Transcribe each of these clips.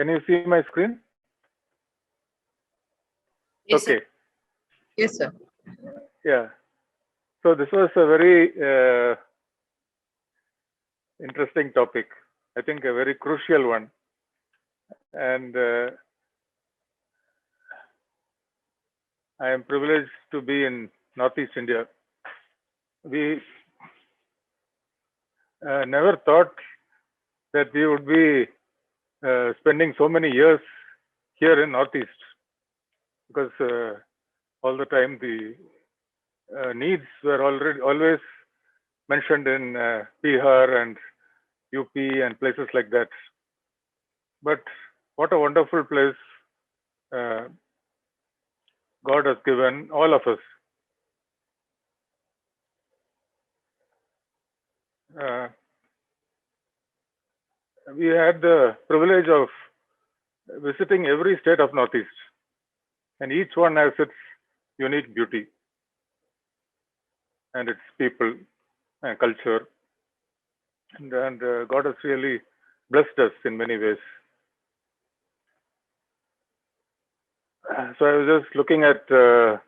Can you see my screen? Yes, okay. Sir. Yes, sir. Yeah. So this was a very interesting topic. I think a very crucial one. And I am privileged to be in Northeast India. We never thought that we would be spending so many years here in Northeast, because all the time the needs were always mentioned in Bihar and UP and places like that. But what a wonderful place God has given all of us. We had the privilege of visiting every state of Northeast, and each one has its unique beauty and its people and culture. And God has really blessed us in many ways. So I was just looking at the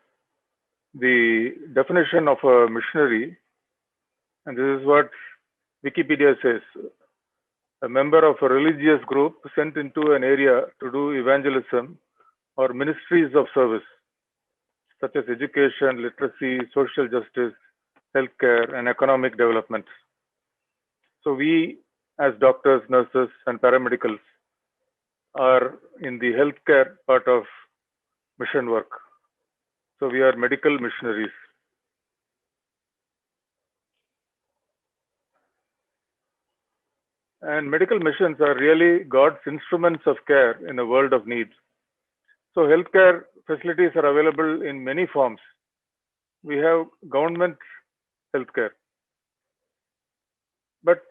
definition of a missionary, and this is what Wikipedia says. A member of a religious group sent into an area to do evangelism or ministries of service, such as education, literacy, social justice, healthcare, and economic development. So we, as doctors, nurses, and paramedicals, are in the healthcare part of mission work. So we are medical missionaries. And medical missions are really God's instruments of care in a world of need. So healthcare facilities are available in many forms. We have government healthcare, but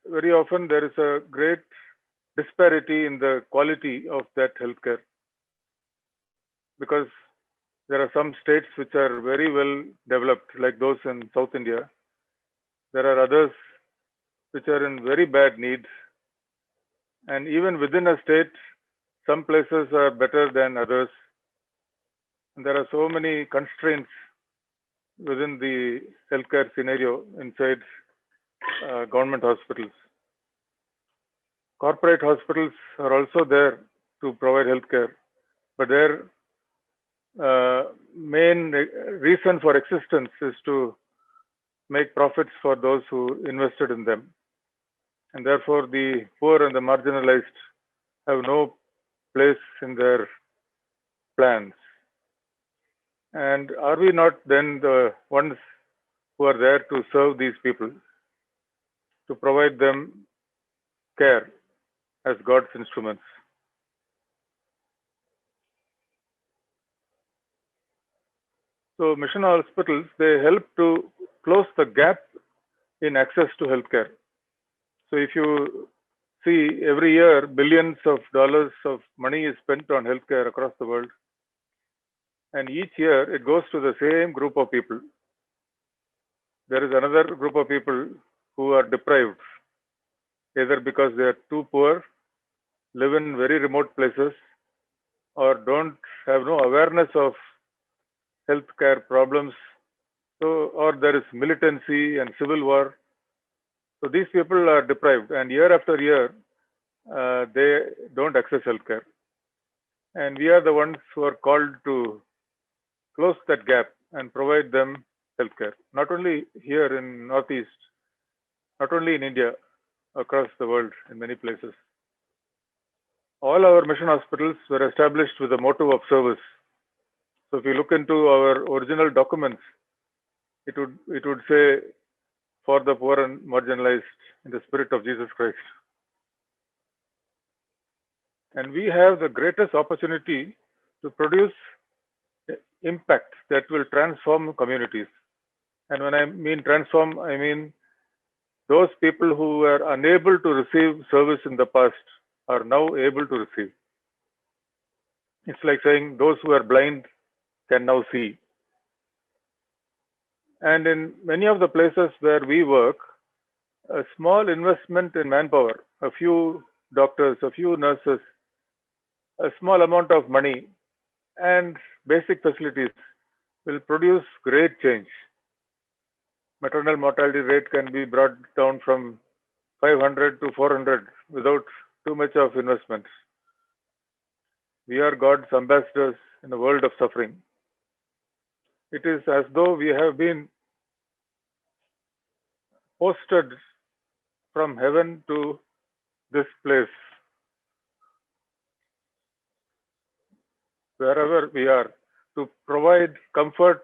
very often there is a great disparity in the quality of that healthcare, because there are some states which are very well developed, like those in South India. There are others which are in very bad need. And even within a state, some places are better than others. And there are so many constraints within the healthcare scenario inside government hospitals. Corporate hospitals are also there to provide healthcare, but their main reason for existence is to make profits for those who invested in them. And therefore, the poor and the marginalized have no place in their plans. And are we not then the ones who are there to serve these people, to provide them care as God's instruments? So mission hospitals, they help to close the gap in access to healthcare. So if you see, every year, billions of dollars of money is spent on healthcare across the world. And each year, it goes to the same group of people. There is another group of people who are deprived, either because they are too poor, live in very remote places, or don't have no awareness of healthcare problems. So, or there is militancy and civil war. So these people are deprived, and year after year, they don't access healthcare. And we are the ones who are called to close that gap and provide them healthcare. Not only here in Northeast, not only in India, across the world in many places. All our mission hospitals were established with a motive of service. So if you look into our original documents, it would say, for the poor and marginalized in the spirit of Jesus Christ. And we have the greatest opportunity to produce impact that will transform communities. And when I mean transform, I mean those people who were unable to receive service in the past are now able to receive. It's like saying those who are blind can now see. And in many of the places where we work, a small investment in manpower, a few doctors, a few nurses, a small amount of money and basic facilities will produce great change. Maternal mortality rate can be brought down from 500 to 400 without too much of investment. We are God's ambassadors in a world of suffering. It is as though we have been posted from heaven to this place, wherever we are, to provide comfort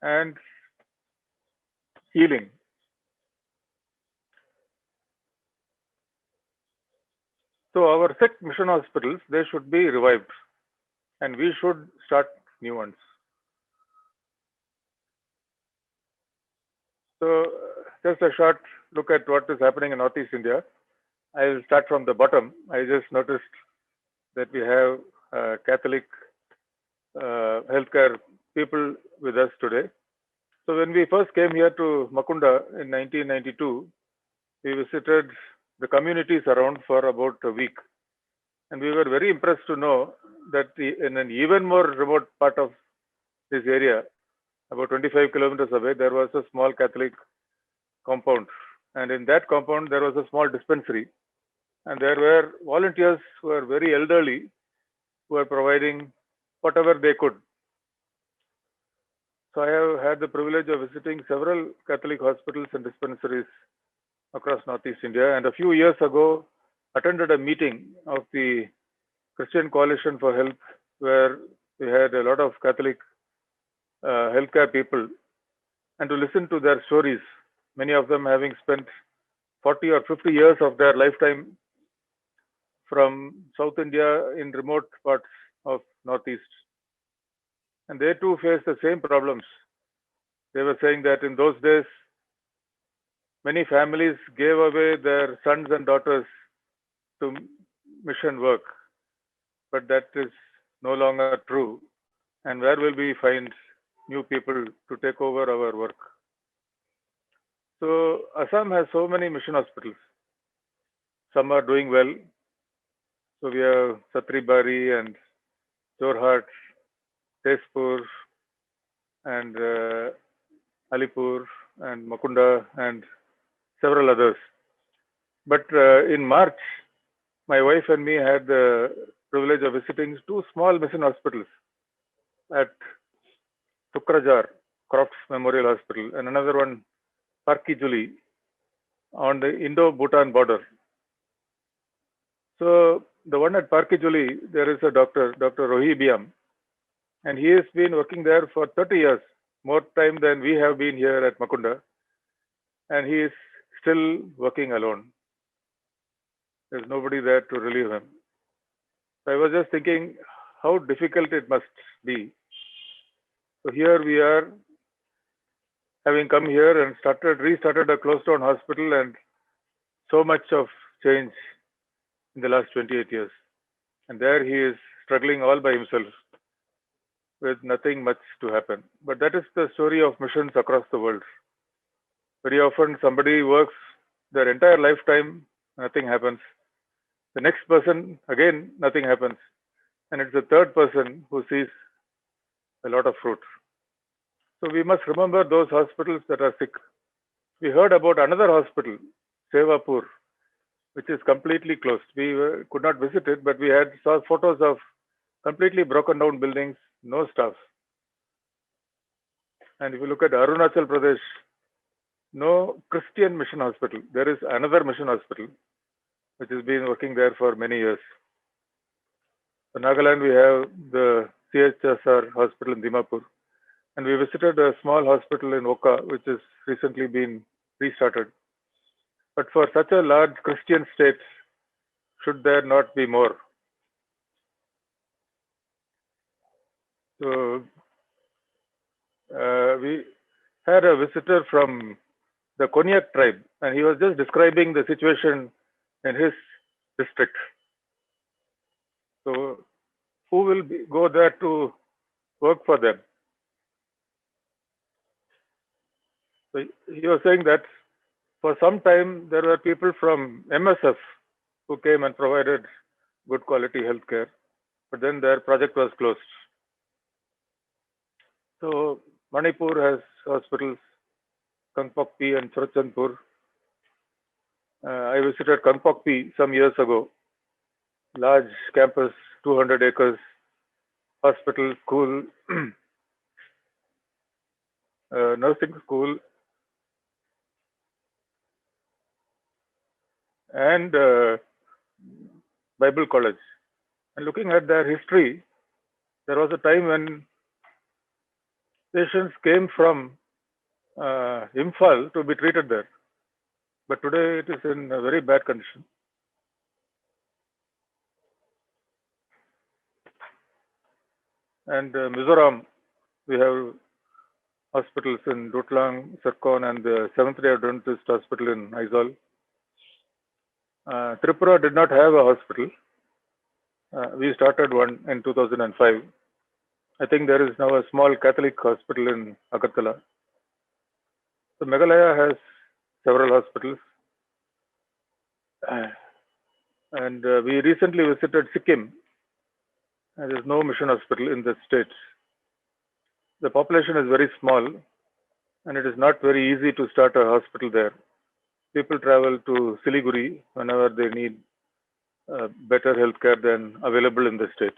and healing. So our sick mission hospitals, they should be revived, and we should start new ones. So just a short look at what is happening in Northeast India. I will start from the bottom. I just noticed that we have Catholic healthcare people with us today. So when we first came here to Makunda in 1992, we visited the communities around for about a week. And we were very impressed to know that in an even more remote part of this area, about 25 kilometers away, there was a small Catholic compound. And in that compound, there was a small dispensary. And there were volunteers who were very elderly, who were providing whatever they could. So I have had the privilege of visiting several Catholic hospitals and dispensaries across Northeast India. And a few years ago, attended a meeting of the Christian Coalition for Health, where we had a lot of Catholic healthcare people, and to listen to their stories, many of them having spent 40 or 50 years of their lifetime from South India in remote parts of Northeast. And they too face the same problems. They were saying that in those days, many families gave away their sons and daughters to mission work, but that is no longer true. And where will we find new people to take over our work? So Assam has so many mission hospitals. Some are doing well. So we have Satribari and Jorhat, Tezpur, and Alipur, and Makunda, and several others. But in March, my wife and me had the privilege of visiting two small mission hospitals at Tukrajar, Crofts Memorial Hospital, and another one, Parkijuli, on the Indo-Bhutan border. So the one at Parkijuli, there is a Dr. Rohi Biam, and he has been working there for 30 years, more time than we have been here at Makunda, and he is still working alone. There's nobody there to relieve him. So I was just thinking how difficult it must be. So here we are, having come here and restarted a closed down hospital, and so much of change in the last 28 years. And there he is struggling all by himself with nothing much to happen. But that is the story of missions across the world. Very often somebody works their entire lifetime, nothing happens. The next person, again, nothing happens. And it's the third person who sees a lot of fruit. So we must remember those hospitals that are sick. We heard about another hospital, Sevapur, which is completely closed. We could not visit it, but we saw photos of completely broken down buildings, no staff. And if you look at Arunachal Pradesh, no Christian mission hospital. There is another mission hospital, which has been working there for many years. In Nagaland, we have the CHSR hospital in Dimapur. And we visited a small hospital in Oka, which has recently been restarted. But for such a large Christian state, should there not be more? So we had a visitor from the Konyak tribe, and he was just describing the situation in his district. So who will go there to work for them? So he was saying that for some time there were people from MSF who came and provided good quality healthcare. but then their project was closed. So Manipur has hospitals, Kangpokpi and Churachandpur. I visited Kangpokpi some years ago. Large campus, 200 acres, hospital, school, nursing school, and Bible college. And looking at their history, there was a time when patients came from Imphal to be treated there. But today it is in a very bad condition. And Mizoram, we have hospitals in Rutlang, Sarkon, and the Seventh-day Adventist Hospital in Aizawl. Tripura did not have a hospital. We started one in 2005. I think there is now a small Catholic hospital in Agartala. So Meghalaya has several hospitals. And we recently visited Sikkim. There is no mission hospital in the state. The population is very small, and it is not very easy to start a hospital there. People travel to Siliguri whenever they need better healthcare than available in the state.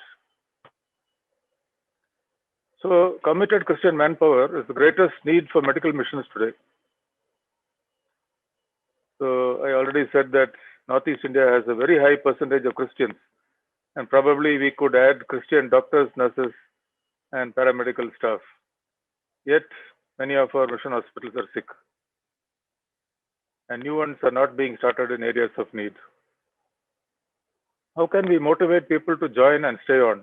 So, committed Christian manpower is the greatest need for medical missions today. So, I already said that Northeast India has a very high percentage of Christians, and probably we could add Christian doctors, nurses, and paramedical staff. Yet, many of our mission hospitals are sick, and new ones are not being started in areas of need. How can we motivate people to join and stay on?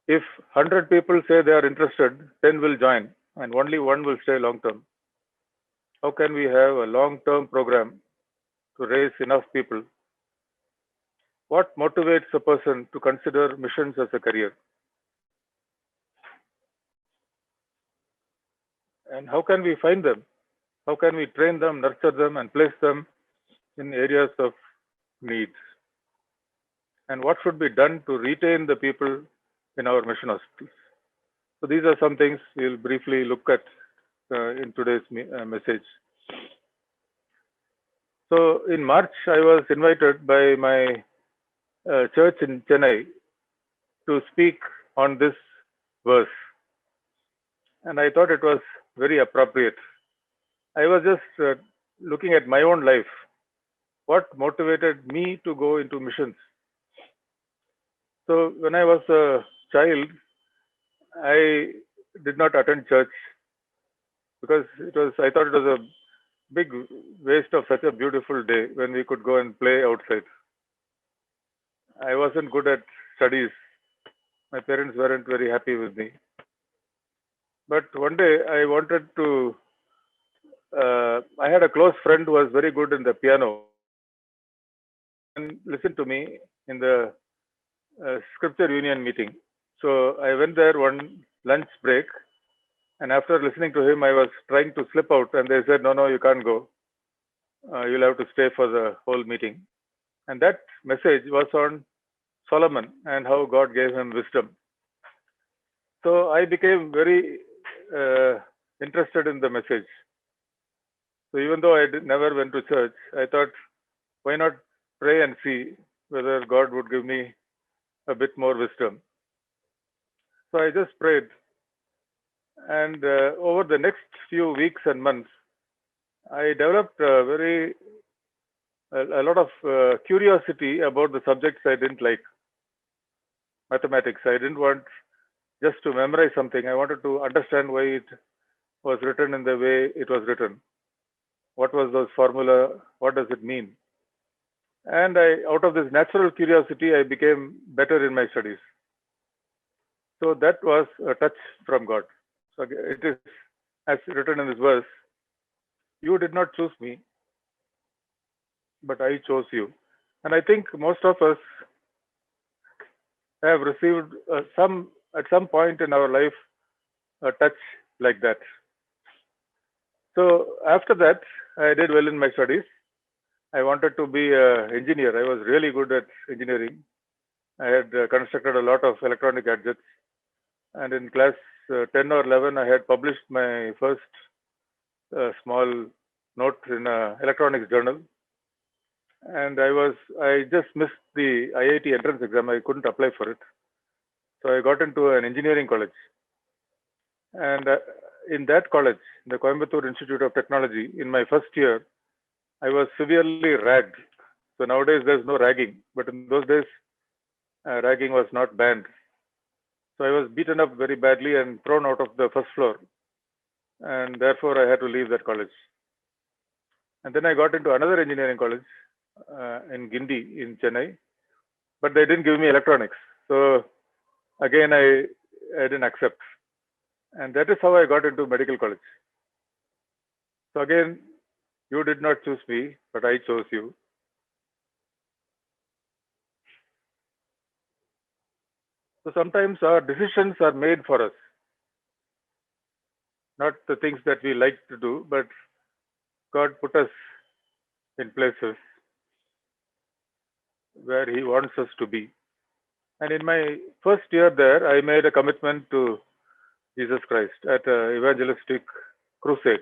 If 100 people say they are interested, 10 will join, and only one will stay long term. How can we have a long term program to raise enough people? What motivates a person to consider missions as a career? And how can we find them? How can we train them, nurture them, and place them in areas of need? And what should be done to retain the people in our mission hospitals? So these are some things we'll briefly look at in today's message. So in March, I was invited by my church in Chennai to speak on this verse, and I thought it was very appropriate. I was just looking at my own life. What motivated me to go into missions? So when I was a child, I did not attend church because I thought it was a big waste of such a beautiful day when we could go and play outside. I wasn't good at studies. My parents weren't very happy with me. But one day I wanted to, I had a close friend who was very good in the piano and listened to me in the scripture union meeting. So I went there one lunch break, and after listening to him, I was trying to slip out, and they said, no, you can't go. You'll have to stay for the whole meeting. And that message was on Solomon and how God gave him wisdom. So I became very interested in the message. So even though I never went to church, I thought, why not pray and see whether God would give me a bit more wisdom. So I just prayed. And over the next few weeks and months, I developed a lot of curiosity about the subjects I didn't like. Mathematics. I didn't want just to memorize something. I wanted to understand why it was written in the way it was written. What was those formula? What does it mean? And out of this natural curiosity, I became better in my studies. So that was a touch from God. So it is as written in this verse, you did not choose me, but I chose you. And I think most of us have received at some point in our life a touch like that. So after that, I did well in my studies. I wanted to be an engineer. I was really good at engineering. I had constructed a lot of electronic gadgets. And in class 10 or 11, I had published my first small note in an electronics journal. And I just missed the IIT entrance exam. I couldn't apply for it. So I got into an engineering college. And in that college, the Coimbatore Institute of Technology, in my first year, I was severely ragged. So nowadays there's no ragging, but in those days, ragging was not banned. So I was beaten up very badly and thrown out of the first floor. And therefore, I had to leave that college. And then I got into another engineering college in Guindy in Chennai, but they didn't give me electronics. So again, I didn't accept. And that is how I got into medical college. So again, you did not choose me, but I chose you. So sometimes our decisions are made for us, not the things that we like to do, but God put us in places where He wants us to be. And in my first year there, I made a commitment to Jesus Christ at an evangelistic crusade.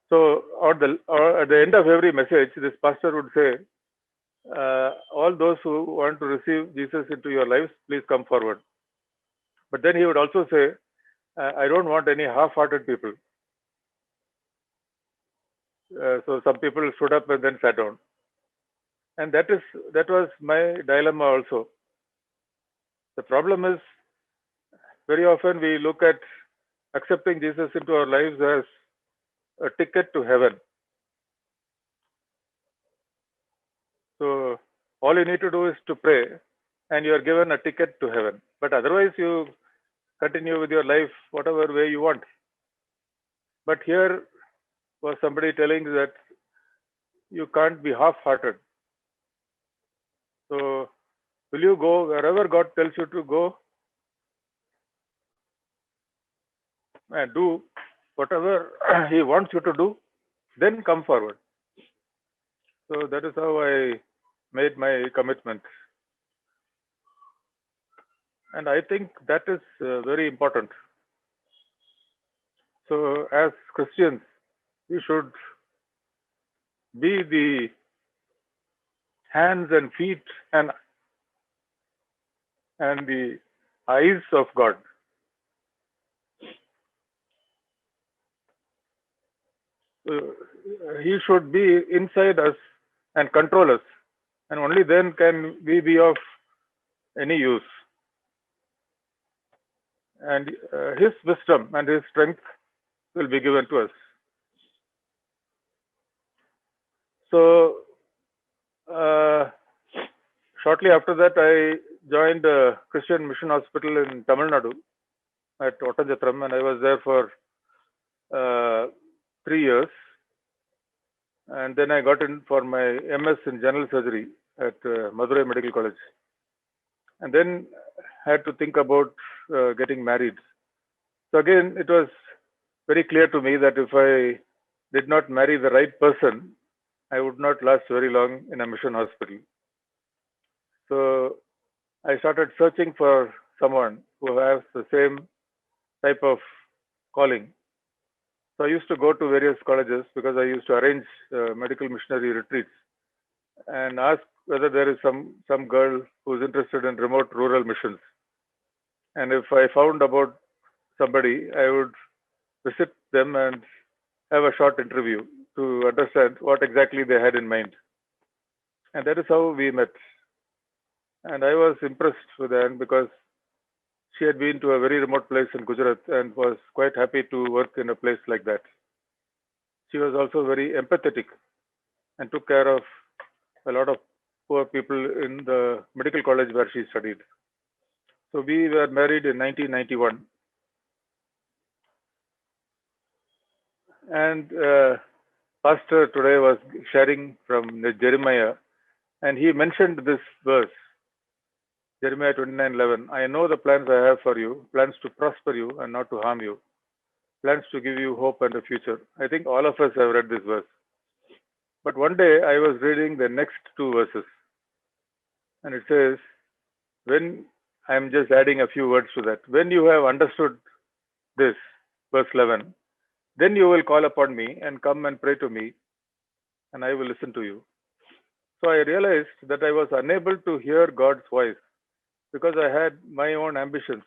So at the end of every message, this pastor would say, all those who want to receive Jesus into your lives, please come forward. But then he would also say, I don't want any half-hearted people. So some people stood up and then sat down. And that was my dilemma also. The problem is, very often we look at accepting Jesus into our lives as a ticket to heaven. So all you need to do is to pray and you are given a ticket to heaven. But otherwise you continue with your life whatever way you want. But here was somebody telling that you can't be half-hearted. So will you go wherever God tells you to go and do whatever He wants you to do, then come forward. So that is how I made my commitment. And I think that is very important. So as Christians, we should be the hands and feet and the eyes of God. He should be inside us and control us, and only then can we be of any use. And His wisdom and His strength will be given to us. So shortly after that, I joined a Christian Mission Hospital in Tamil Nadu at Ottanjatram, and I was there for 3 years. And then I got in for my MS in general surgery at Madurai Medical College. And then had to think about getting married. So again, it was very clear to me that if I did not marry the right person, I would not last very long in a mission hospital. So I started searching for someone who has the same type of calling. So I used to go to various colleges because I used to arrange medical missionary retreats and ask whether there is some girl who's interested in remote rural missions. And if I found about somebody, I would visit them and have a short interview to understand what exactly they had in mind. And that is how we met. And I was impressed with Anne because she had been to a very remote place in Gujarat and was quite happy to work in a place like that. She was also very empathetic and took care of a lot of poor people in the medical college where she studied. So we were married in 1991. And Pastor today was sharing from Jeremiah, and he mentioned this verse, Jeremiah 29:11. I know the plans I have for you, plans to prosper you and not to harm you, plans to give you hope and a future. I think all of us have read this verse. But one day I was reading the next two verses, and it says, when I'm just adding a few words to that. When you have understood this, verse 11, then you will call upon me and come and pray to me, and I will listen to you. So I realized that I was unable to hear God's voice because I had my own ambitions.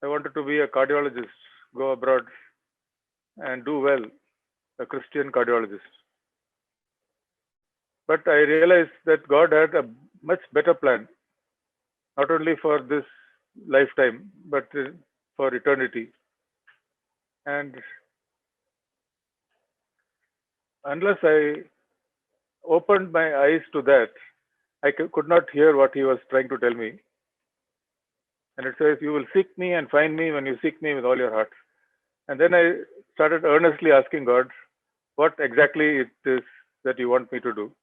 I wanted to be a cardiologist, go abroad and do well, a Christian cardiologist. But I realized that God had a much better plan, not only for this lifetime, but for eternity. And unless I opened my eyes to that, I could not hear what he was trying to tell me. And it says, "You will seek me and find me when you seek me with all your heart." And then I started earnestly asking God, what exactly it is that you want me to do.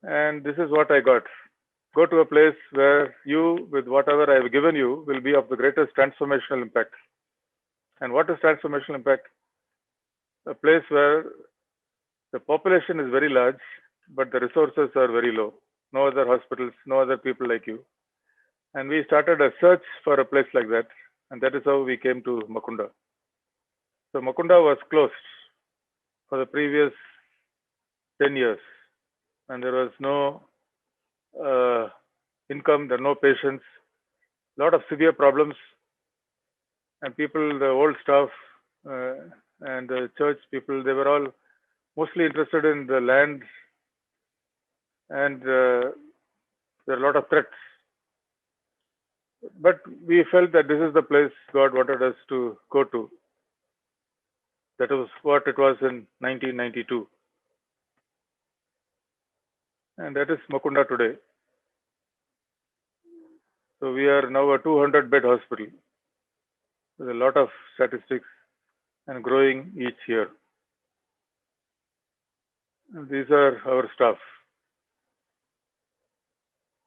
And this is what I got. Go to a place where you, with whatever I have given you, will be of the greatest transformational impact. And what is transformational impact? A place where the population is very large, but the resources are very low. No other hospitals, no other people like you. And we started a search for a place like that. And that is how we came to Makunda. So Makunda was closed for the previous 10 years. And there was no income, there were no patients, a lot of severe problems. And people, the old staff and the church people, they were all mostly interested in the land, and there are a lot of threats. But we felt that this is the place God wanted us to go to. That was what it was in 1992. And that is Makunda today. So we are now a 200-bed hospital with a lot of statistics and growing each year. And these are our staff.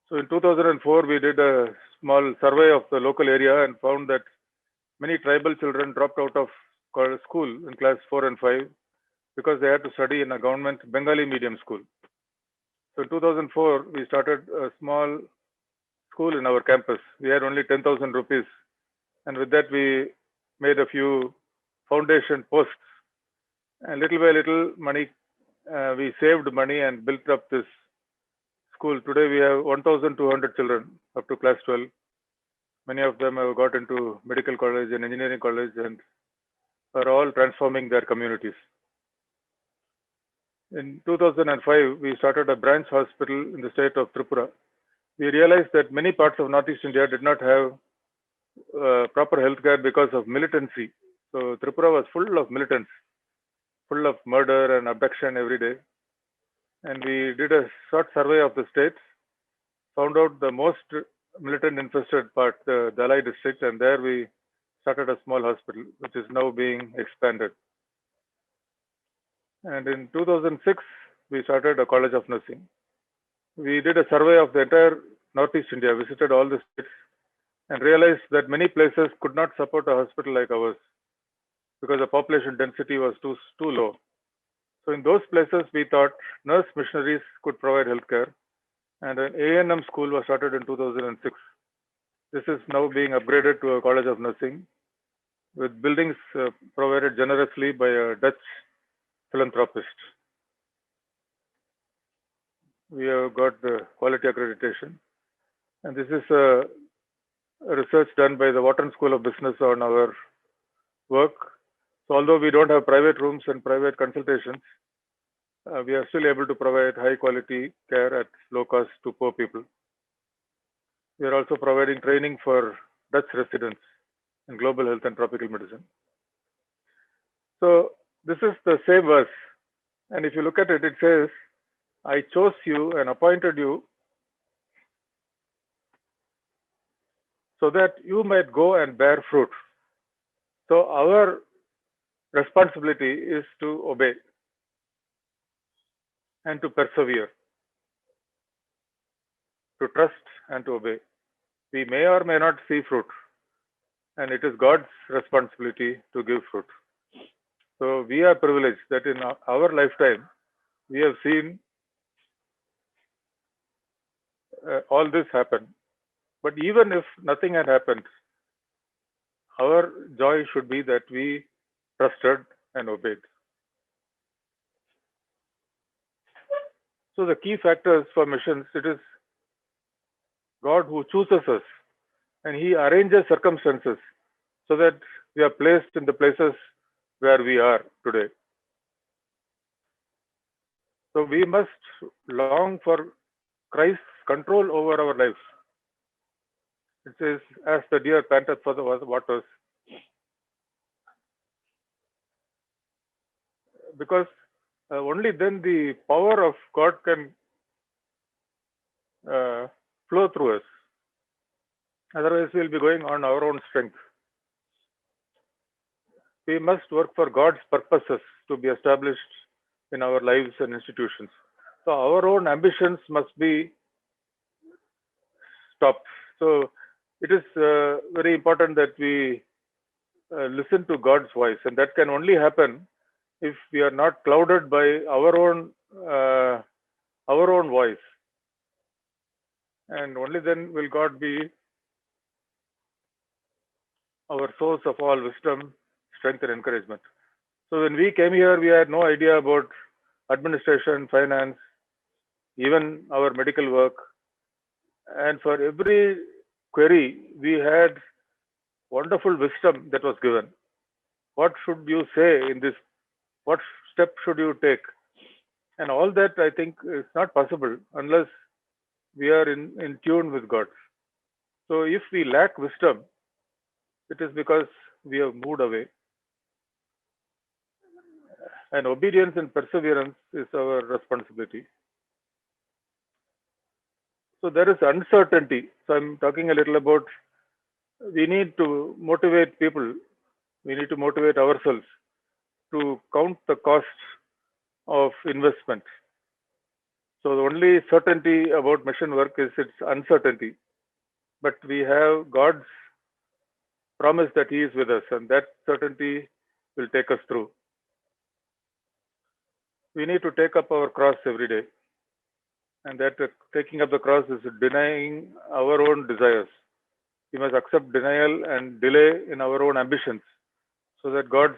So in 2004, we did a small survey of the local area and found that many tribal children dropped out of school in class 4 and 5 because they had to study in a government Bengali medium school. So in 2004, we started a small school in our campus. We had only 10,000 rupees. And with that, we made a few foundation posts. And little by little money, we saved money and built up this school. Today, we have 1,200 children up to class 12. Many of them have got into medical college and engineering college and are all transforming their communities. In 2005, we started a branch hospital in the state of Tripura. We realized that many parts of Northeast India did not have proper healthcare because of militancy. So Tripura was full of militants, full of murder and abduction every day. And we did a short survey of the state, found out the most militant infested part, the Dalai district, and there we started a small hospital, which is now being expanded. And in 2006, we started a college of nursing. We did a survey of the entire Northeast India, visited all the states, and realized that many places could not support a hospital like ours because the population density was too low. So in those places, we thought nurse missionaries could provide healthcare, and an A&M school was started in 2006. This is now being upgraded to a college of nursing with buildings provided generously by a Dutch philanthropist. We have got the quality accreditation, and this is a research done by the Wharton School of Business on our work. So although we don't have private rooms and private consultations, we are still able to provide high quality care at low cost to poor people. We are also providing training for Dutch residents in global health and tropical medicine. So this is the same verse. And if you look at it, it says, "I chose you and appointed you so that you might go and bear fruit." So our responsibility is to obey and to persevere, to trust and to obey. We may or may not see fruit, and it is God's responsibility to give fruit. So we are privileged that in our lifetime, we have seen all this happen. But even if nothing had happened, our joy should be that we trusted and obeyed. So the key factors for missions, it is God who chooses us and He arranges circumstances so that we are placed in the places where we are today. So we must long for Christ's control over our lives. It says, as the deer panteth for the waters. Because only then the power of God can flow through us. Otherwise, we'll be going on our own strength. We must work for God's purposes to be established in our lives and institutions. So our own ambitions must be stopped. So it is very important that we listen to God's voice, and that can only happen if we are not clouded by our own voice. And only then will God be our source of all wisdom, strength, and encouragement. So when we came here, we had no idea about administration, finance, even our medical work. And for every query, we had wonderful wisdom that was given. What should you say in this? What step should you take? And all that, I think, is not possible unless we are in tune with God. So if we lack wisdom, it is because we have moved away. And obedience and perseverance is our responsibility. So there is uncertainty. So I'm talking a little about we need to motivate people. We need to motivate ourselves to count the cost of investment. So the only certainty about mission work is its uncertainty. But we have God's promise that He is with us, and that certainty will take us through. We need to take up our cross every day. And that taking up the cross is denying our own desires. We must accept denial and delay in our own ambitions so that God's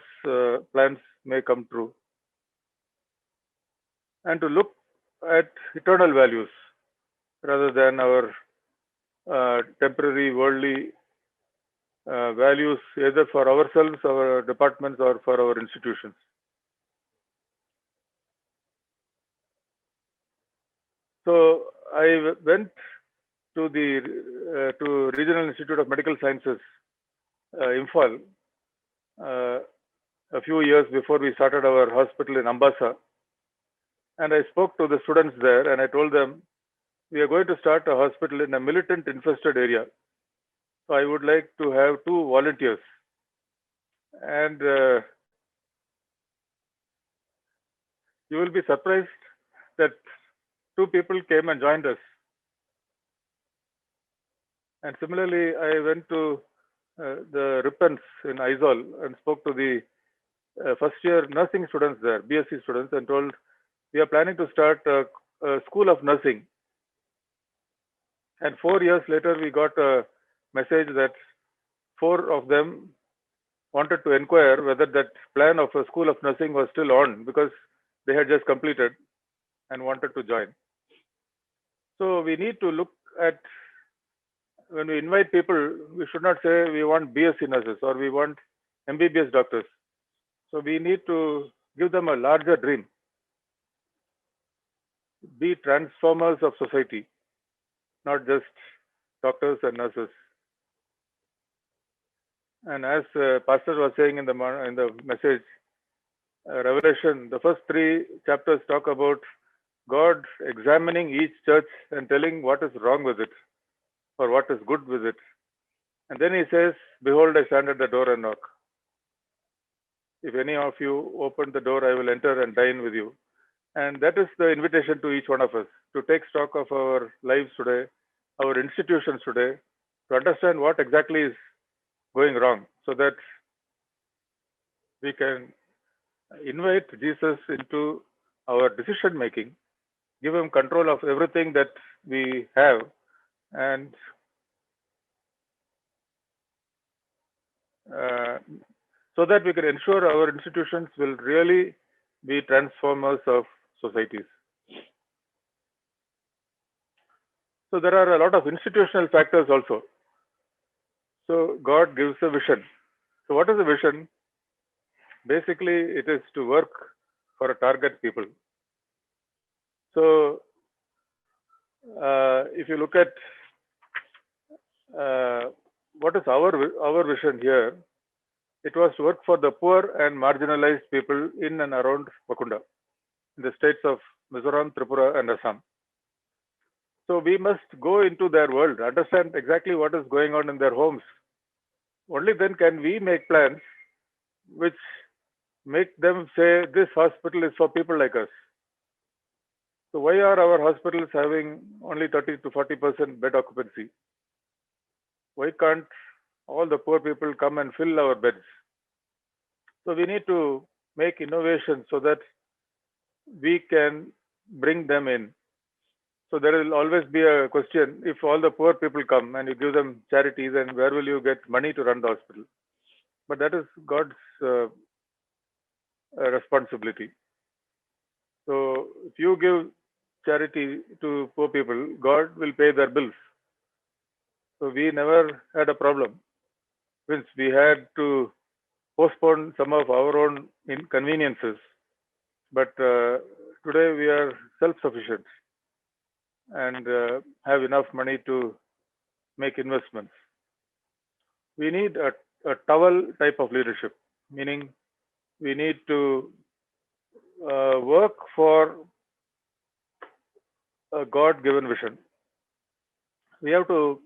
plans may come true. And to look at eternal values rather than our temporary worldly values, either for ourselves, our departments, or for our institutions. So I went to the to Regional Institute of Medical Sciences, Imphal, a few years before we started our hospital in Ambassa, and I spoke to the students there, and I told them we are going to start a hospital in a militant infested area. So I would like to have 2 volunteers, and you will be surprised that 2 people came and joined us. And similarly, I went to the Ripens in Aizawl and spoke to the first year nursing students there, BSc students, and told we are planning to start a school of nursing. And 4 years later, we got a message that 4 of them wanted to inquire whether that plan of a school of nursing was still on, because they had just completed and wanted to join. So we need to look at, when we invite people, we should not say we want BSc nurses or we want MBBS doctors. So we need to give them a larger dream. Be transformers of society, not just doctors and nurses. And as Pastor was saying in the message, Revelation, the first 3 chapters talk about God examining each church and telling what is wrong with it or what is good with it. And then He says, behold, I stand at the door and knock. If any of you open the door, I will enter and dine with you. And that is the invitation to each one of us, to take stock of our lives today, our institutions today, to understand what exactly is going wrong, so that we can invite Jesus into our decision making, give Him control of everything that we have, and so that we can ensure our institutions will really be transformers of societies. So there are a lot of institutional factors also. So God gives a vision. So what is a vision? Basically, it is to work for a target people. So if you look at what is our vision here, it was to work for the poor and marginalized people in and around Makunda, in the states of Mizoram, Tripura, and Assam. So we must go into their world, understand exactly what is going on in their homes. Only then can we make plans which make them say this hospital is for people like us. So why are our hospitals having only 30 to 40% bed occupancy? Why can't all the poor people come and fill our beds? So we need to make innovation so that we can bring them in. So there will always be a question, if all the poor people come and you give them charity, then where will you get money to run the hospital? But that is God's responsibility. So if you give charity to poor people, God will pay their bills. So we never had a problem. Since we had to postpone some of our own inconveniences, but today we are self-sufficient and have enough money to make investments. We need a towel type of leadership, meaning we need to work for a God-given vision. We have to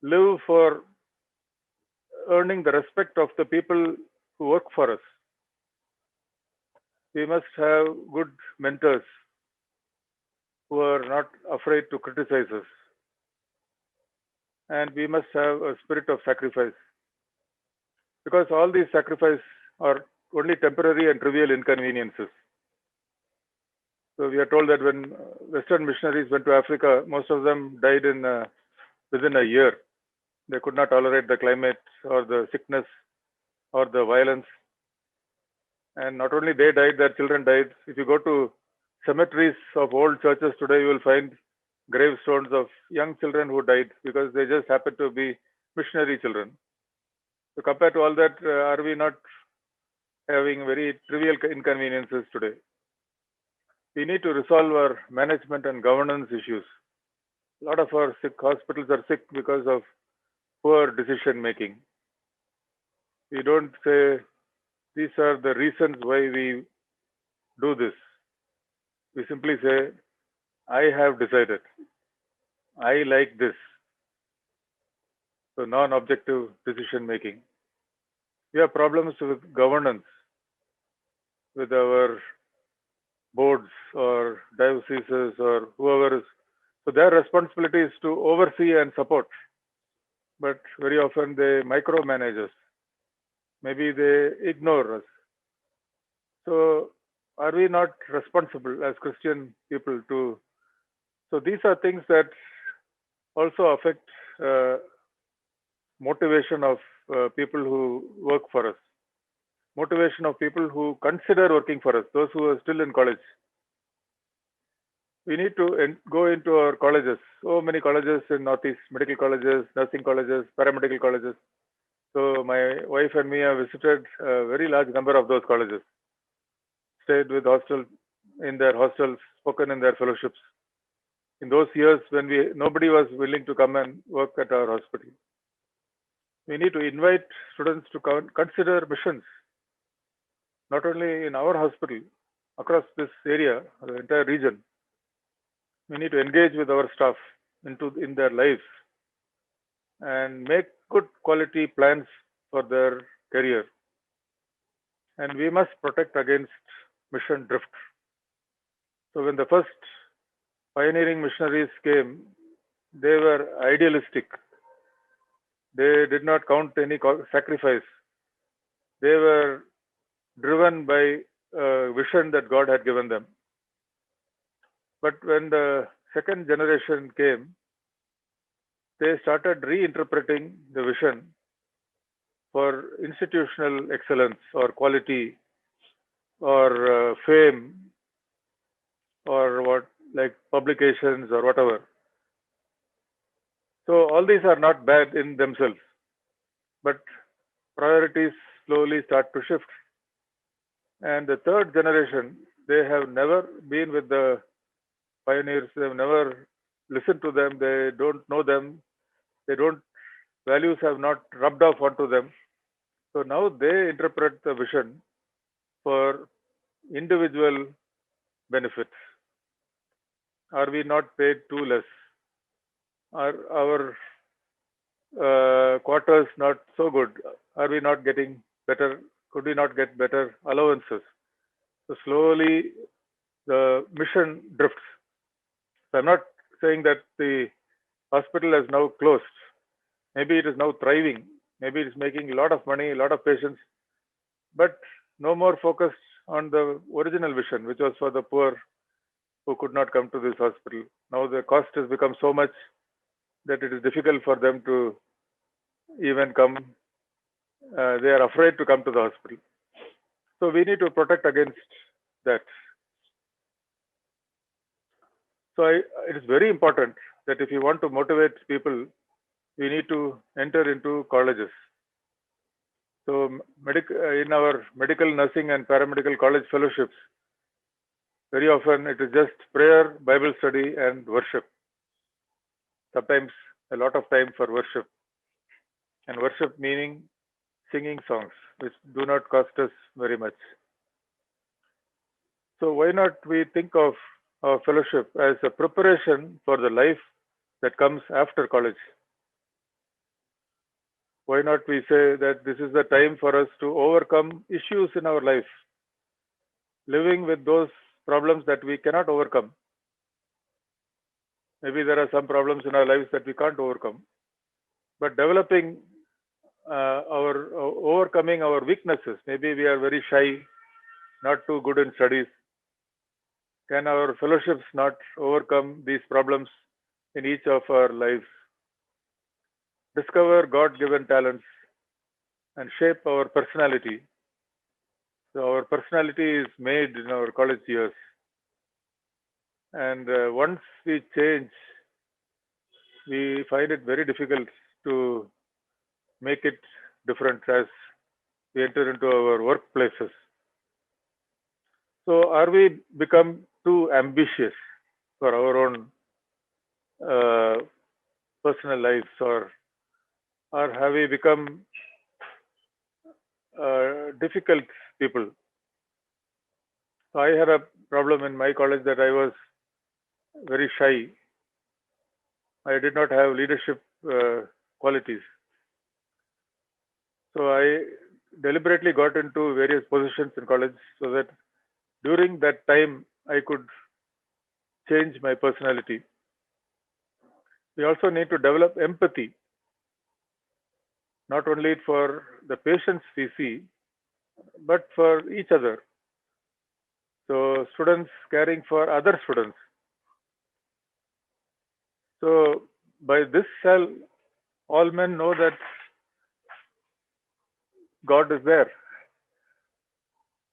live for earning the respect of the people who work for us. We must have good mentors who are not afraid to criticize us. And we must have a spirit of sacrifice. Because all these sacrifices are only temporary and trivial inconveniences. So we are told that when Western missionaries went to Africa, most of them died within a year. They could not tolerate the climate or the sickness or the violence. And not only they died, their children died. If you go to cemeteries of old churches today, you will find gravestones of young children who died because they just happened to be missionary children. So compared to all that, are we not having very trivial inconveniences today? We need to resolve our management and governance issues. A lot of our sick hospitals are sick because of poor decision making. We don't say these are the reasons why we do this. We simply say, I have decided. I like this. So non-objective decision making. We have problems with governance, with our boards or dioceses or whoever is. So their responsibility is to oversee and support. But very often they micromanage us. Maybe they ignore us. So are we not responsible as Christian people to? So these are things that also affect motivation of people who work for us, motivation of people who consider working for us, those who are still in college. We need to go into our colleges. So many colleges in Northeast, medical colleges, nursing colleges, paramedical colleges. So my wife and me have visited a very large number of those colleges, stayed with in their hostels, spoken in their fellowships. In those years when nobody was willing to come and work at our hospital. We need to invite students to consider missions, not only in our hospital, across this area, the entire region. We need to engage with our staff in their lives and make good quality plans for their career. And we must protect against mission drift. So when the first pioneering missionaries came, they were idealistic. They did not count any sacrifice. They were driven by a vision that God had given them. But when the second generation came, they started reinterpreting the vision for institutional excellence or quality or fame or what, like publications or whatever. So all these are not bad in themselves, but priorities slowly start to shift. And the third generation, they have never been with the pioneers. They've never listened to them. They don't know them. They don't, values have not rubbed off onto them. So now they interpret the vision for individual benefits. Are we not paid too less? Are our quarters not so good? Are we not getting better? Could we not get better allowances? So slowly the mission drifts. So I'm not saying that the hospital has now closed. Maybe it is now thriving. Maybe it is making a lot of money, a lot of patients, but no more focused on the original vision, which was for the poor who could not come to this hospital. Now the cost has become so much that it is difficult for them to even come. They are afraid to come to the hospital. So we need to protect against that. So it is very important that if you want to motivate people, we need to enter into colleges. So in our medical nursing and paramedical college fellowships, very often it is just prayer, Bible study, and worship. Sometimes a lot of time for worship. And worship meaning singing songs, which do not cost us very much. So why not we think of our fellowship as a preparation for the life that comes after college? Why not we say that this is the time for us to overcome issues in our life, living with those problems that we cannot overcome. Maybe there are some problems in our lives that we can't overcome, but developing overcoming our weaknesses. Maybe we are very shy, not too good in studies. Can our fellowships not overcome these problems in each of our lives? Discover God-given talents and shape our personality. So our personality is made in our college years. And once we change, we find it very difficult to make it different as we enter into our workplaces. So are we become too ambitious for our own personal lives, or have we become difficult people? So I had a problem in my college that I was very shy. I did not have leadership qualities. So I deliberately got into various positions in college so that during that time I could change my personality. We also need to develop empathy, not only for the patients we see, but for each other. So students caring for other students. So by this shall all men know that God is there,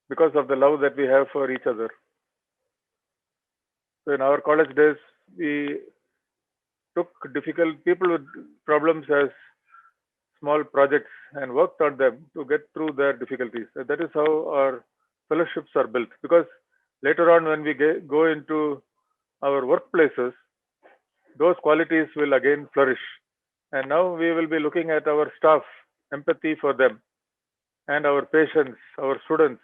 because of the love that we have for each other. So in our college days, we took difficult people with problems as small projects and worked on them to get through their difficulties. And that is how our fellowships are built. Because later on, when we go into our workplaces, those qualities will again flourish. And now we will be looking at our staff, empathy for them, and our patients, our students,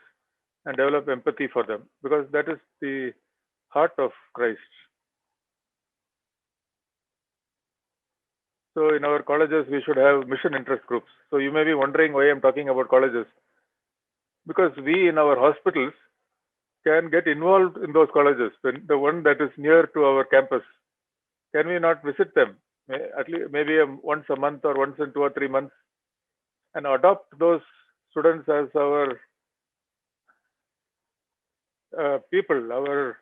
and develop empathy for them, because that is the heart of Christ. So in our colleges, we should have mission interest groups. So you may be wondering why I'm talking about colleges. Because we in our hospitals can get involved in those colleges, the one that is near to our campus. Can we not visit them, at least maybe once a month or once in 2 or 3 months, and adopt those students as our people, our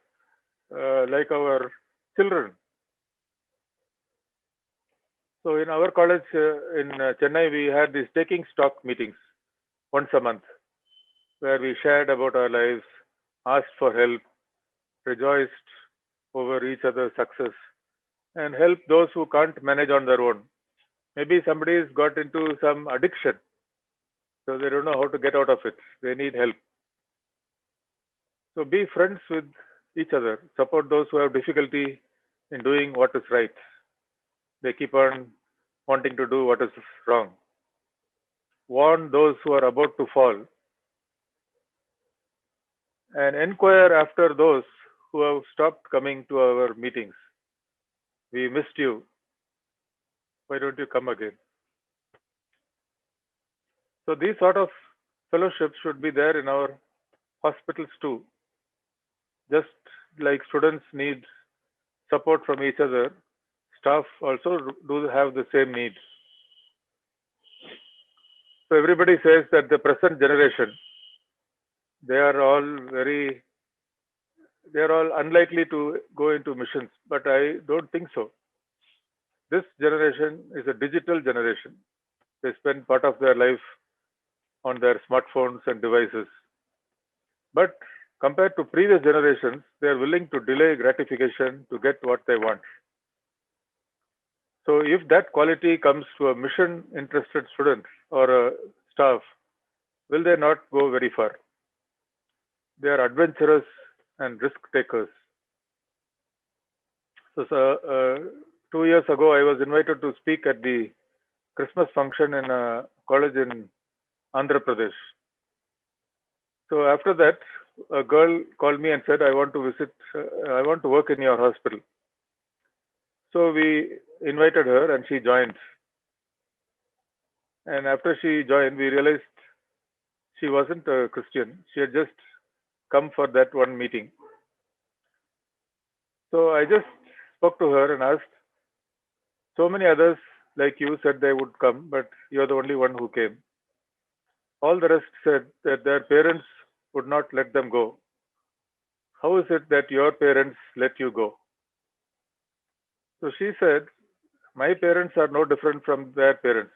like our children? So in our college in Chennai, we had these taking stock meetings once a month where we shared about our lives, asked for help, rejoiced over each other's success, and helped those who can't manage on their own. Maybe somebody's got into some addiction, so they don't know how to get out of it. They need help. So be friends with each other, support those who have difficulty in doing what is right. They keep on wanting to do what is wrong. Warn those who are about to fall, and inquire after those who have stopped coming to our meetings. We missed you. Why don't you come again? So these sort of fellowships should be there in our hospitals too. Just like students need support from each other, staff also do have the same needs. So everybody says that the present generation, they are all unlikely to go into missions, but I don't think so. This generation is a digital generation. They spend part of their life on their smartphones and devices. But compared to previous generations, they are willing to delay gratification to get what they want. So if that quality comes to a mission interested student or a staff, will they not go very far? They are adventurous and risk takers. So 2 years ago, I was invited to speak at the Christmas function in a college in Andhra Pradesh. So after that, a girl called me and said, I want to work in your hospital. So we invited her and she joined. And after she joined, we realized she wasn't a Christian. She had just come for that one meeting. So I just spoke to her and asked, so many others like you said they would come, but you're the only one who came. All the rest said that their parents would not let them go. How is it that your parents let you go? So she said, my parents are no different from their parents,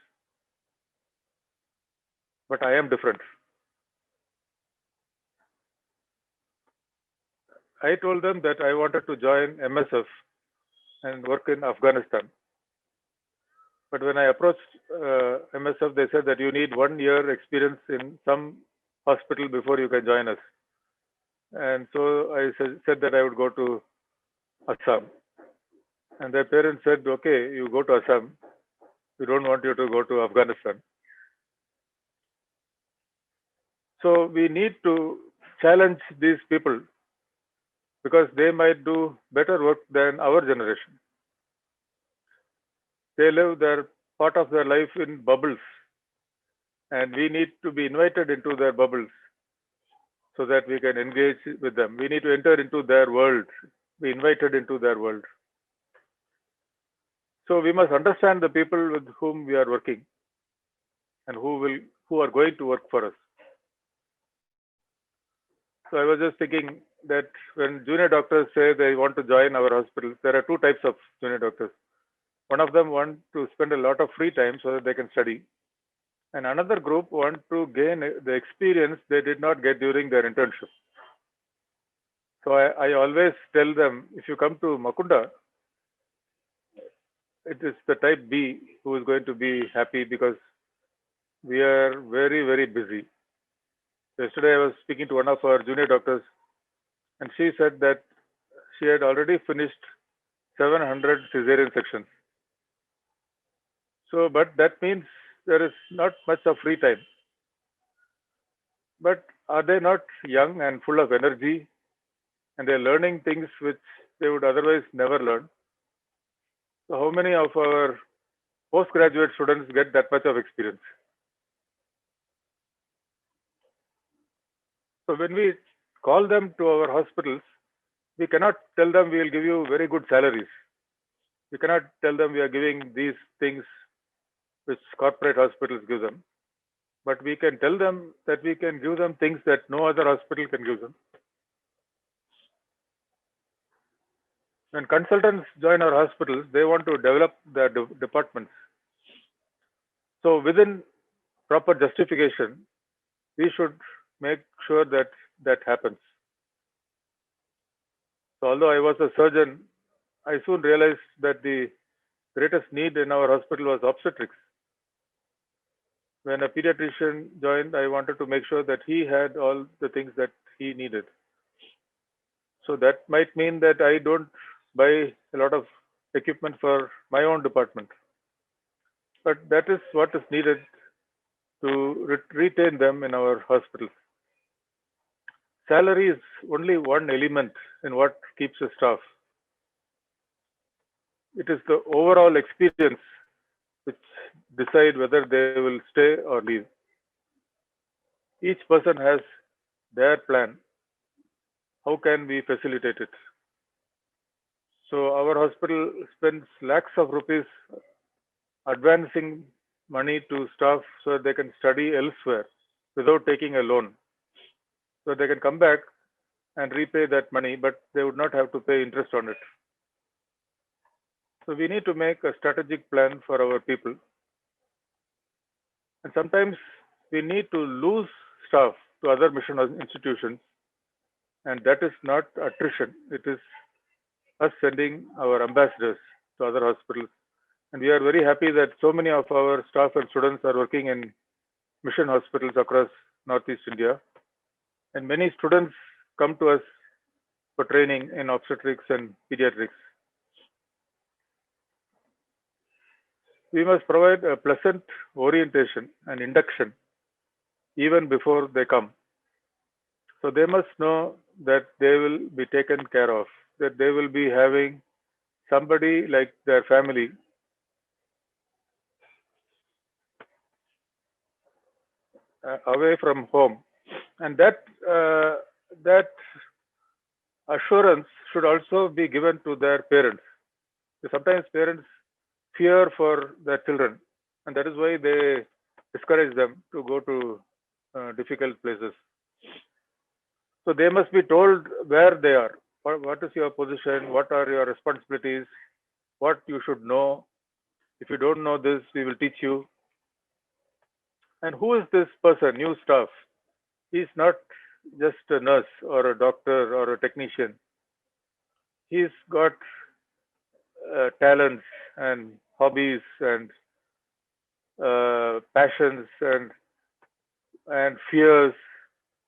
but I am different. I told them that I wanted to join MSF and work in Afghanistan. But when I approached MSF, they said that you need 1 year experience in some hospital before you can join us. And so I said that I would go to Assam. And their parents said, okay, you go to Assam. We don't want you to go to Afghanistan. So we need to challenge these people because they might do better work than our generation. They live their part of their life in bubbles, and we need to be invited into their bubbles so that we can engage with them. We need to enter into their world, be invited into their world. So we must understand the people with whom we are working and who are going to work for us. So I was just thinking that when junior doctors say they want to join our hospitals, there are two types of junior doctors. One of them want to spend a lot of free time so that they can study. And another group want to gain the experience they did not get during their internship. So I always tell them, if you come to Makunda, it is the type B who is going to be happy because we are very, very busy. Yesterday I was speaking to one of our junior doctors and she said that she had already finished 700 cesarean sections. So, but that means there is not much of free time. But are they not young and full of energy and they're learning things which they would otherwise never learn? So how many of our postgraduate students get that much of experience? So when we call them to our hospitals, we cannot tell them we will give you very good salaries. We cannot tell them we are giving these things which corporate hospitals give them. But we can tell them that we can give them things that no other hospital can give them. When consultants join our hospitals, they want to develop their departments. So within proper justification, we should make sure that that happens. So although I was a surgeon, I soon realized that the greatest need in our hospital was obstetrics. When a pediatrician joined, I wanted to make sure that he had all the things that he needed. So that might mean that I don't buy a lot of equipment for my own department. But that is what is needed to retain them in our hospitals. Salary is only one element in what keeps a staff. It is the overall experience which decide whether they will stay or leave. Each person has their plan. How can we facilitate it? So our hospital spends lakhs of rupees advancing money to staff so that they can study elsewhere without taking a loan. So they can come back and repay that money, but they would not have to pay interest on it. So we need to make a strategic plan for our people. And sometimes we need to lose staff to other mission institutions, and that is not attrition. It is us sending our ambassadors to other hospitals. And we are very happy that so many of our staff and students are working in mission hospitals across Northeast India. And many students come to us for training in obstetrics and pediatrics. We must provide a pleasant orientation and induction even before they come. So they must know that they will be taken care of, that they will be having somebody like their family away from home. And that assurance should also be given to their parents. Sometimes parents fear for their children, and that is why they discourage them to go to difficult places. So they must be told where they are. What is your position? What are your responsibilities? What you should know. If you don't know this, we will teach you. And who is this person, new staff? He's not just a nurse or a doctor or a technician. He's got talents and hobbies and passions and fears.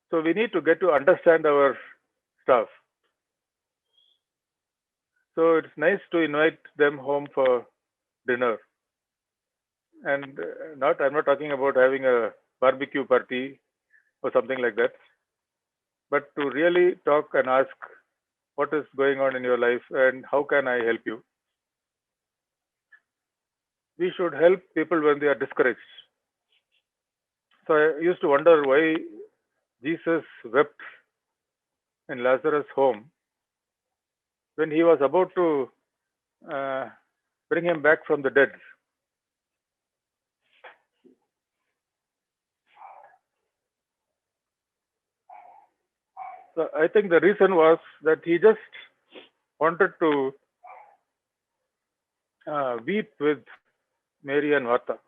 So we need to get to understand our staff. So it's nice to invite them home for dinner. And I'm not talking about having a barbecue party or something like that, but to really talk and ask what is going on in your life and how can I help you. We should help people when they are discouraged. So I used to wonder why Jesus wept in Lazarus' home when he was about to bring him back from the dead. So I think the reason was that he just wanted to weep with Mary and Martha.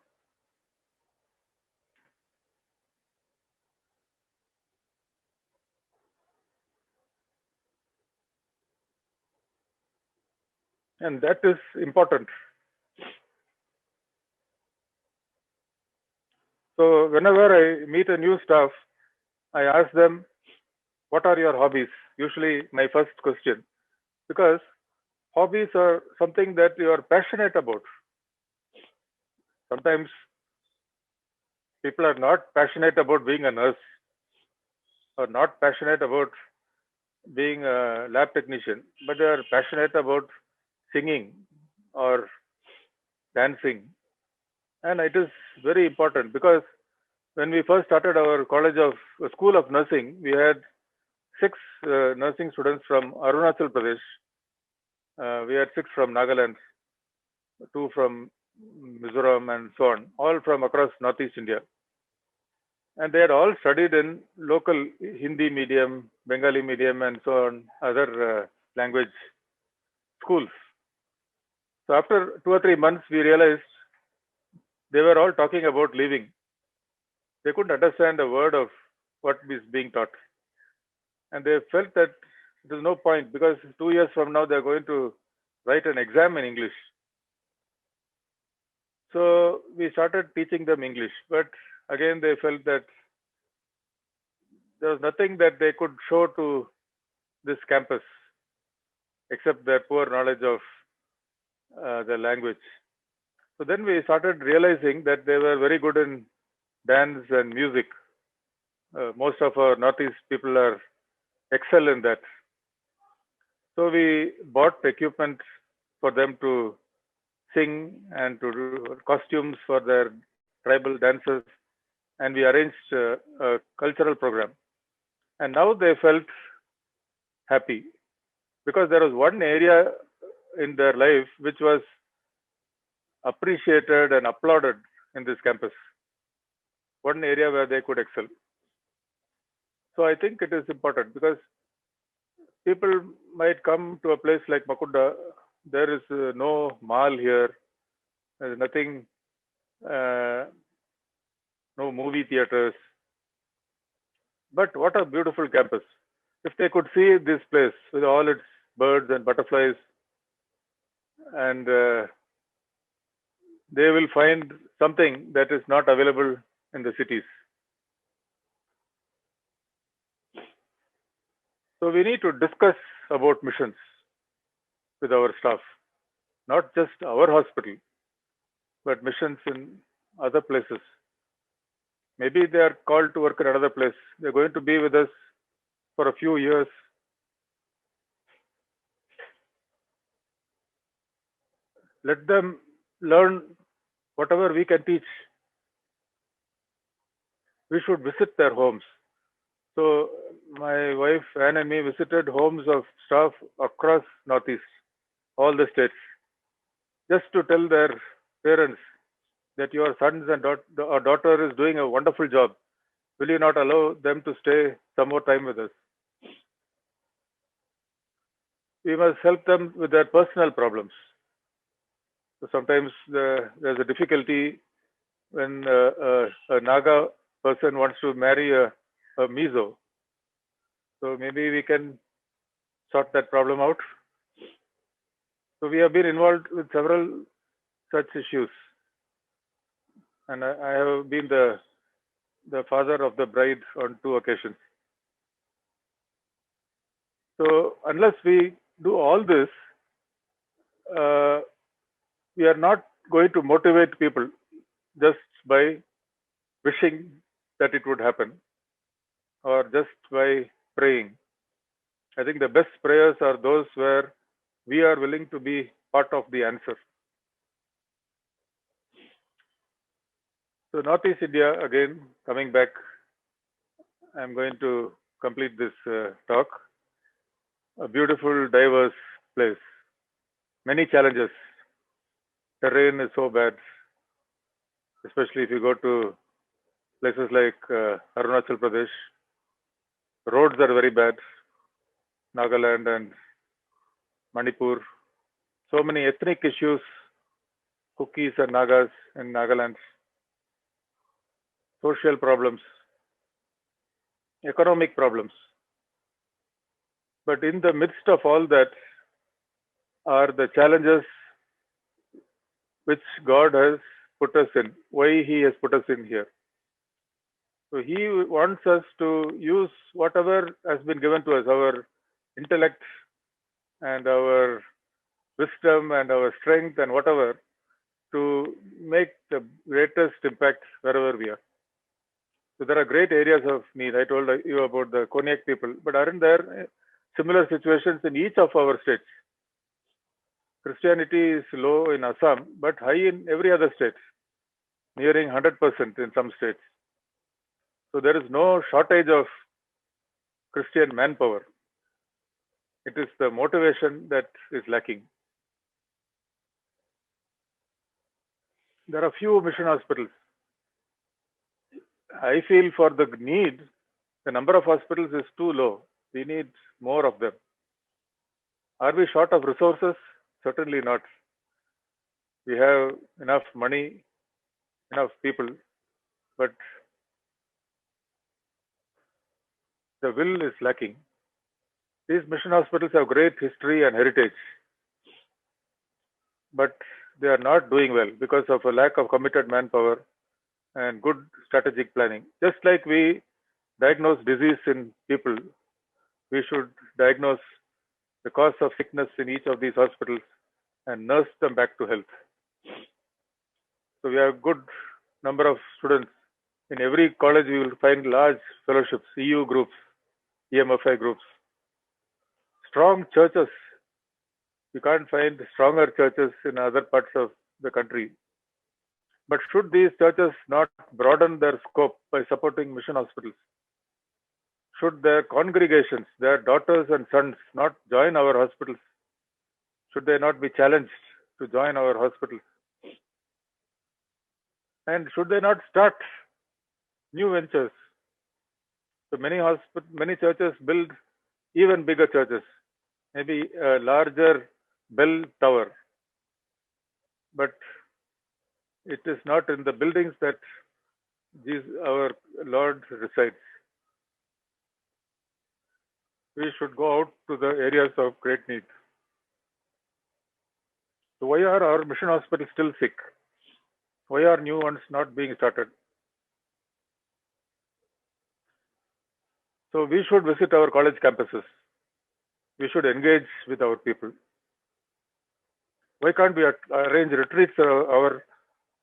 And that is important. So whenever I meet a new staff, I ask them, what are your hobbies? Usually my first question, because hobbies are something that you are passionate about. Sometimes people are not passionate about being a nurse or not passionate about being a lab technician, but they are passionate about singing or dancing. And it is very important because when we first started our school of nursing, we had 6 nursing students from Arunachal Pradesh. We had 6 from Nagaland, 2 from Mizoram, and so on, all from across Northeast India. And they had all studied in local Hindi medium, Bengali medium, and so on, other language schools. So after 2 or 3 months, we realized they were all talking about leaving. They couldn't understand a word of what is being taught. And they felt that there's no point because 2 years from now, they're going to write an exam in English. So we started teaching them English. But again, they felt that there was nothing that they could show to this campus except their poor knowledge of the language. So then we started realizing that they were very good in dance and music. Most of our Northeast people are excel in that. So we bought equipment for them to sing and to do costumes for their tribal dances, and we arranged a cultural program. And now they felt happy because there was one area in their life which was appreciated and applauded in this campus. One area where they could excel. So I think it is important because people might come to a place like Makunda. There is no mall here. There is nothing, no movie theaters. But what a beautiful campus. If they could see this place with all its birds and butterflies, and they will find something that is not available in the cities. So we need to discuss about missions with our staff, not just our hospital, but missions in other places. Maybe they are called to work in another place. They're going to be with us for a few years. Let them learn whatever we can teach. We should visit their homes. So my wife Anne and me visited homes of staff across Northeast, all the states, just to tell their parents that your sons and or daughter is doing a wonderful job. Will you not allow them to stay some more time with us? We must help them with their personal problems. So sometimes there's a difficulty when a Naga person wants to marry a Mizo. So maybe we can sort that problem out. So we have been involved with several such issues. And I have been the father of the bride on 2 occasions. So unless we do all this, we are not going to motivate people just by wishing that it would happen or just by praying. I think the best prayers are those where we are willing to be part of the answer. So Northeast India, again, coming back, I'm going to complete this talk. A beautiful, diverse place. Many challenges. Terrain is so bad, especially if you go to places like Arunachal Pradesh. Roads are very bad. Nagaland and Manipur. So many ethnic issues, Kukis and Nagas in Nagaland. Social problems, economic problems. But in the midst of all that are the challenges which God has put us in, why He has put us in here. So He wants us to use whatever has been given to us, our intellect and our wisdom and our strength and whatever, to make the greatest impact wherever we are. So there are great areas of need. I told you about the Konyak people, but aren't there similar situations in each of our states? Christianity is low in Assam, but high in every other state, nearing 100% in some states. So there is no shortage of Christian manpower. It is the motivation that is lacking. There are few mission hospitals. I feel for the need, the number of hospitals is too low. We need more of them. Are we short of resources? Certainly not. We have enough money, enough people, but the will is lacking. These mission hospitals have great history and heritage, but they are not doing well because of a lack of committed manpower and good strategic planning. Just like we diagnose disease in people, we should diagnose the cause of sickness in each of these hospitals and nurse them back to health. So we have good number of students. In every college, we will find large fellowships, EU groups, EMFI groups. Strong churches. You can't find stronger churches in other parts of the country. But should these churches not broaden their scope by supporting mission hospitals? Should their congregations, their daughters and sons, not join our hospitals? Should they not be challenged to join our hospitals? And should they not start new ventures? So many churches build even bigger churches, maybe a larger bell tower, but it is not in the buildings that our Lord resides. We should go out to the areas of great need. So why are our mission hospitals still sick? Why are new ones not being started? So we should visit our college campuses. We should engage with our people. Why can't we arrange retreats at our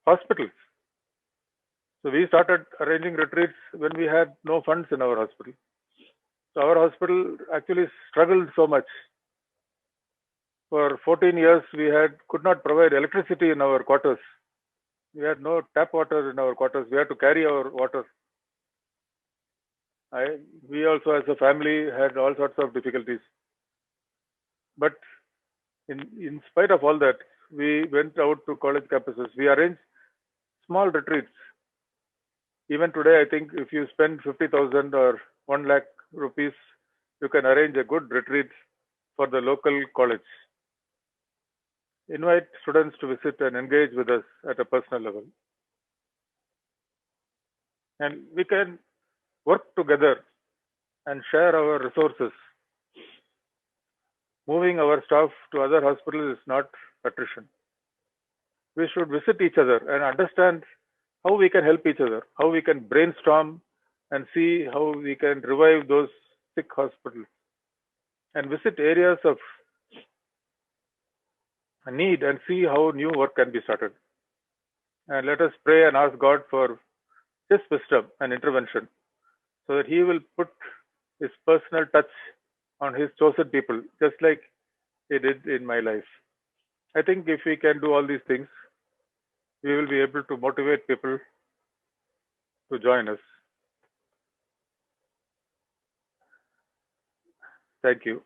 hospitals? So we started arranging retreats when we had no funds in our hospital. So our hospital actually struggled so much. For 14 years, we could not provide electricity in our quarters. We had no tap water in our quarters. We had to carry our water. We also, as a family, had all sorts of difficulties. But in spite of all that, we went out to college campuses. We arranged small retreats. Even today, I think if you spend 50,000 or 1 lakh rupees, you can arrange a good retreat for the local college. Invite students to visit and engage with us at a personal level. And we can work together and share our resources. Moving our staff to other hospitals is not attrition. We should visit each other and understand how we can help each other, how we can brainstorm and see how we can revive those sick hospitals, and visit areas of need and see how new work can be started. And let us pray and ask God for His wisdom and intervention so that He will put His personal touch on His chosen people, just like He did in my life. I think if we can do all these things, we will be able to motivate people to join us. Thank you.